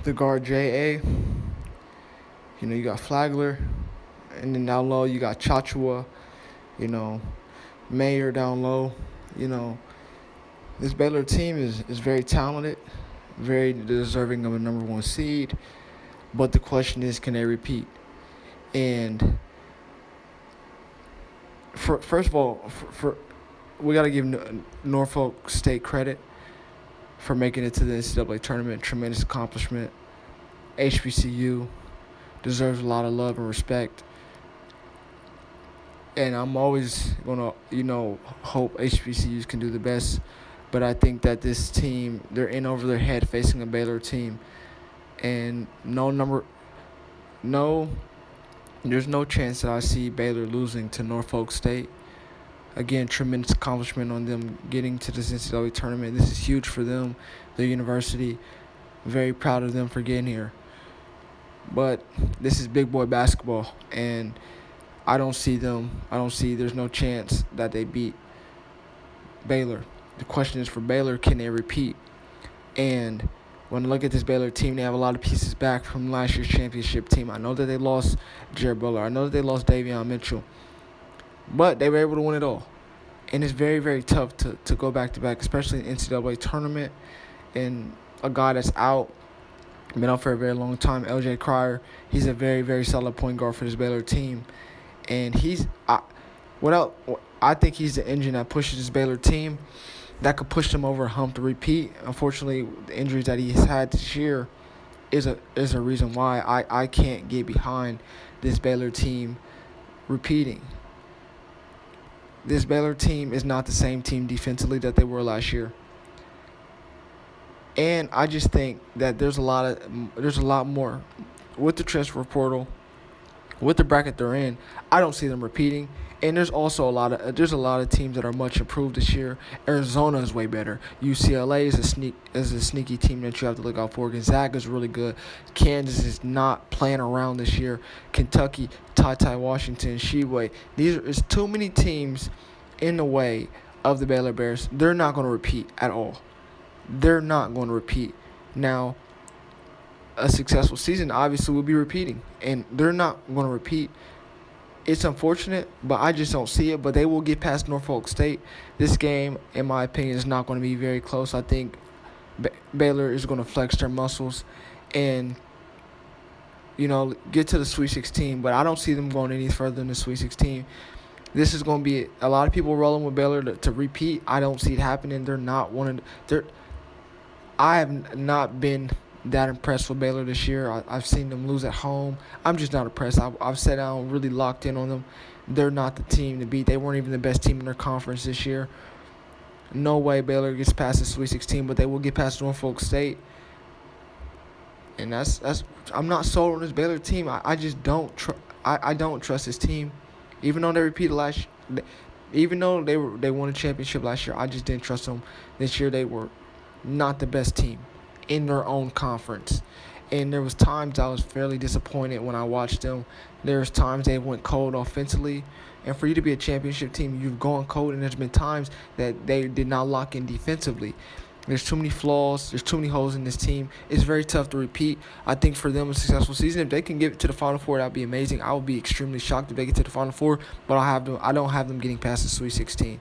the guard J.A. You got Flagler. And then down low, you got Chachua, you know, Mayer down low. You know, this Baylor team is very talented, very deserving of a number one seed. But the question is, can they repeat? And first of all, we got to give Norfolk State credit for making it to the NCAA tournament. Tremendous accomplishment. HBCU deserves a lot of love and respect. And I'm always going to, hope HBCUs can do the best. But I think that this team, they're in over their head facing a Baylor team. And there's no chance that I see Baylor losing to Norfolk State. Again, tremendous accomplishment on them getting to this NCAA tournament. This is huge for them, their university. Very proud of them for getting here. But this is big boy basketball, and there's no chance that they beat Baylor. The question is for Baylor, can they repeat? And when I look at this Baylor team, they have a lot of pieces back from last year's championship team. I know that they lost Jared Butler. I know that they lost Davion Mitchell. But they were able to win it all. And it's very, very tough to go back-to-back, especially in the NCAA tournament. And a guy that's been out for a very long time, LJ Cryer, he's a very, very solid point guard for this Baylor team. And I think he's the engine that pushes this Baylor team, that could push them over a hump to repeat. Unfortunately, the injuries that he's had this year is a reason why I can't get behind this Baylor team repeating. This Baylor team is not the same team defensively that they were last year. And I just think that there's a lot more with the transfer portal, with the bracket they're in. I don't see them repeating. And there's also a lot of teams that are much improved this year. Arizona is way better. UCLA is a sneaky team that you have to look out for. Gonzaga is really good. Kansas is not playing around this year. Kentucky, Ty Washington, Sheway. There's too many teams in the way of the Baylor Bears. They're not going to repeat at all. They're not going to repeat. Now, a successful season obviously will be repeating, and they're not going to repeat. It's unfortunate, but I just don't see it. But they will get past Norfolk State. This game, in my opinion, is not going to be very close. I think Baylor is going to flex their muscles and, get to the Sweet 16. But I don't see them going any further than the Sweet 16. This is going to be a lot of people rolling with Baylor to repeat. I don't see it happening. I have not been that impressed with Baylor this year. I've seen them lose at home. I'm just not impressed. I've sat down really locked in on them. They're not the team to beat. They weren't even the best team in their conference this year. No way Baylor gets past the Sweet 16, but they will get past Norfolk State. And I'm not sold on this Baylor team. I just don't I don't trust this team. Even though they repeated even though they won a championship last year, I just didn't trust them. This year they were not the best team in their own conference. And there was times I was fairly disappointed when I watched them. There's times they went cold offensively. And for you to be a championship team, you've gone cold, and there's been times that they did not lock in defensively. There's too many flaws. There's too many holes in this team. It's very tough to repeat. I think for them, a successful season, if they can get to the Final Four, that would be amazing. I would be extremely shocked if they get to the Final Four, but I don't have them getting past the Sweet 16.